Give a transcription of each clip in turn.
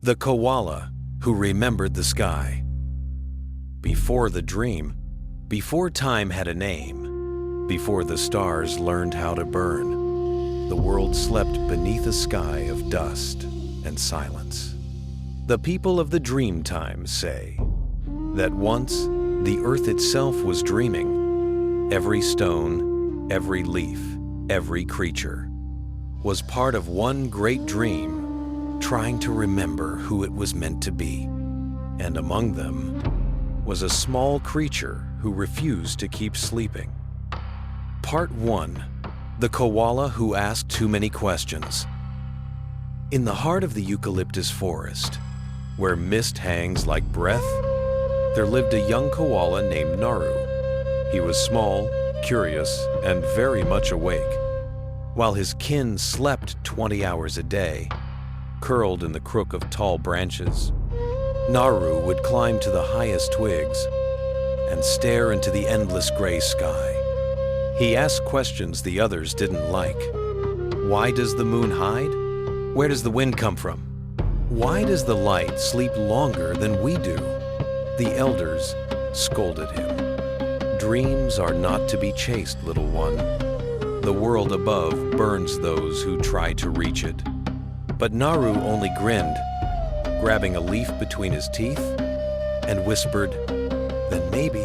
The koala who remembered the sky. Before the dream, before time had a name, before the stars learned how to burn, the world slept beneath a sky of dust and silence. The people of the Dreamtime say that once the earth itself was dreaming. Every stone, every leaf, every creature was part of one great dream, trying to remember who it was meant to be. And among them was a small creature who refused to keep sleeping. Part 1. The koala who asked too many questions. In the heart of the eucalyptus forest, where mist hangs like breath, there lived a young koala named Naru. He was small, curious, and very much awake. While his kin slept 20 hours a day, curled in the crook of tall branches, Naru would climb to the highest twigs and stare into the endless gray sky. He asked questions the others didn't like. Why does the moon hide? Where does the wind come from? Why does the light sleep longer than we do? The elders scolded him. Dreams are not to be chased, little one. The world above burns those who try to reach it. But Naru only grinned, grabbing a leaf between his teeth, and whispered, "Then maybe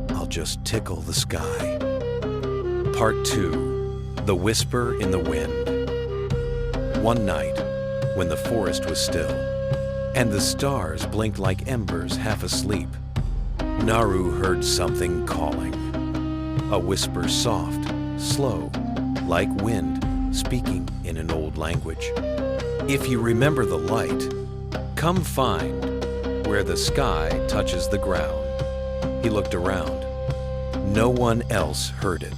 I'll just tickle the sky." Part 2. The Whisper in the Wind. One night, when the forest was still, and the stars blinked like embers half asleep, Naru heard something calling. A whisper soft, slow, like wind speaking in an old language. If you remember the light, come find where the sky touches the ground. He looked around. No one else heard it.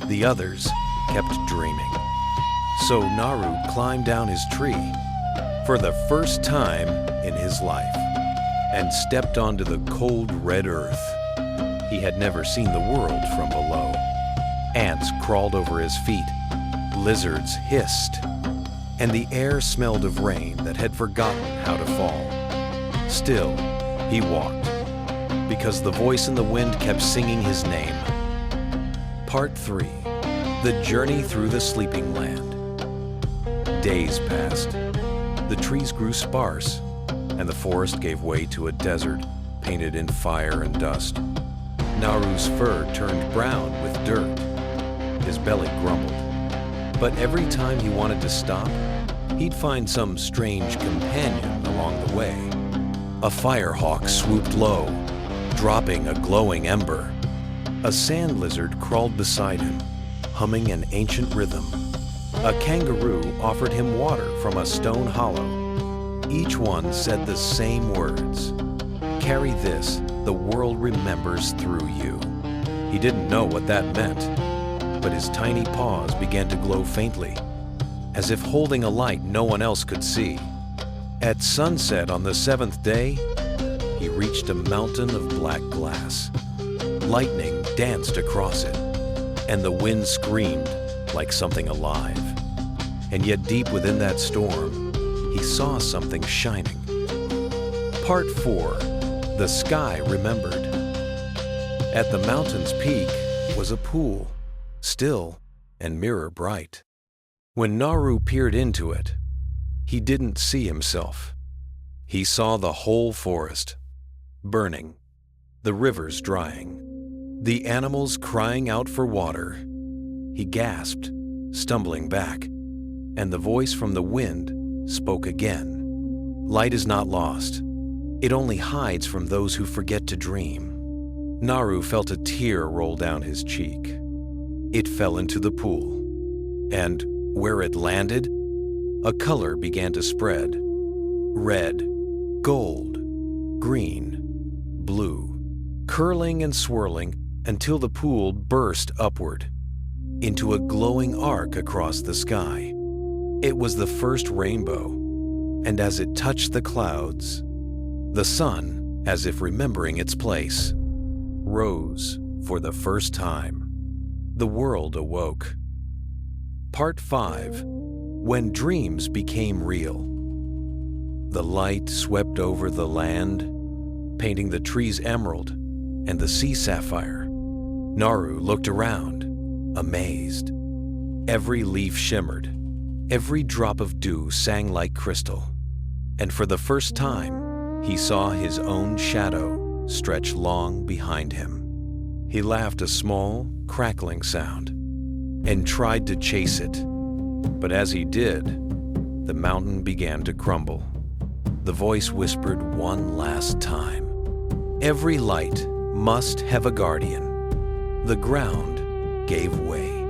The others kept dreaming. So Naru climbed down his tree for the first time in his life and stepped onto the cold red earth. He had never seen the world from below. Ants crawled over his feet. Lizards hissed. And the air smelled of rain that had forgotten how to fall. Still, he walked, because the voice in the wind kept singing his name. Part 3. The Journey Through the Sleeping Land. Days passed. The trees grew sparse, and the forest gave way to a desert painted in fire and dust. Naru's fur turned brown with dirt. His belly grumbled. But every time he wanted to stop, he'd find some strange companion along the way. A firehawk swooped low, dropping a glowing ember. A sand lizard crawled beside him, humming an ancient rhythm. A kangaroo offered him water from a stone hollow. Each one said the same words. "Carry this, the world remembers through you." He didn't know what that meant, but his tiny paws began to glow faintly, as if holding a light no one else could see. At sunset on the 7th day, he reached a mountain of black glass. Lightning danced across it, and the wind screamed like something alive. And yet deep within that storm, he saw something shining. Part 4. The Sky Remembered. At the mountain's peak was a pool, still and mirror bright. When Naru peered into it, he didn't see himself. He saw the whole forest, burning, the rivers drying, the animals crying out for water. He gasped, stumbling back, and the voice from the wind spoke again. Light is not lost. It only hides from those who forget to dream. Naru felt a tear roll down his cheek. It fell into the pool, and where it landed, a color began to spread. Red, gold, green, blue, curling and swirling until the pool burst upward into a glowing arc across the sky. It was the first rainbow, and as it touched the clouds, the sun, as if remembering its place, rose for the first time. The world awoke. Part 5. When Dreams Became Real. The light swept over the land, painting the trees emerald and the sea sapphire. Naru looked around, amazed. Every leaf shimmered, every drop of dew sang like crystal, and for the first time, he saw his own shadow stretch long behind him. He laughed a small, crackling sound and tried to chase it, but as he did, the mountain began to crumble. The voice whispered one last time, "Every light must have a guardian." The ground gave way.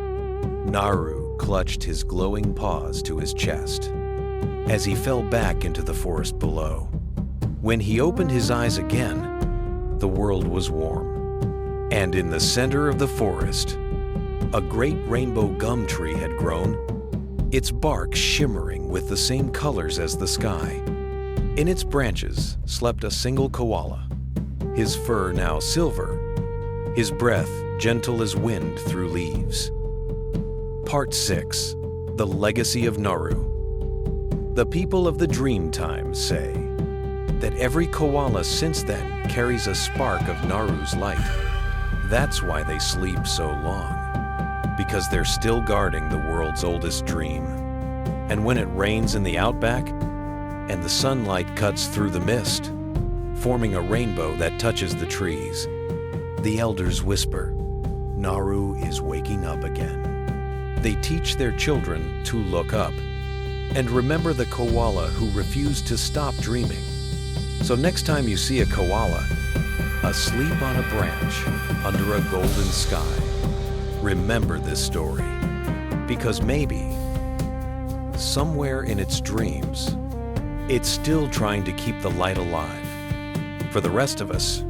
Naru clutched his glowing paws to his chest as he fell back into the forest below. When he opened his eyes again, the world was warm. And in the center of the forest, a great rainbow gum tree had grown, its bark shimmering with the same colors as the sky. In its branches slept a single koala, his fur now silver, his breath gentle as wind through leaves. Part 6. The Legacy of Naru. The people of the Dreamtime say that every koala since then carries a spark of Naru's light. That's why they sleep so long, because they're still guarding the world's oldest dream. And when it rains in the outback, and the sunlight cuts through the mist, forming a rainbow that touches the trees, the elders whisper, "Naru is waking up again." They teach their children to look up and remember the koala who refused to stop dreaming. So next time you see a koala asleep on a branch under a golden sky, remember this story, because maybe somewhere in its dreams, it's still trying to keep the light alive. For the rest of us,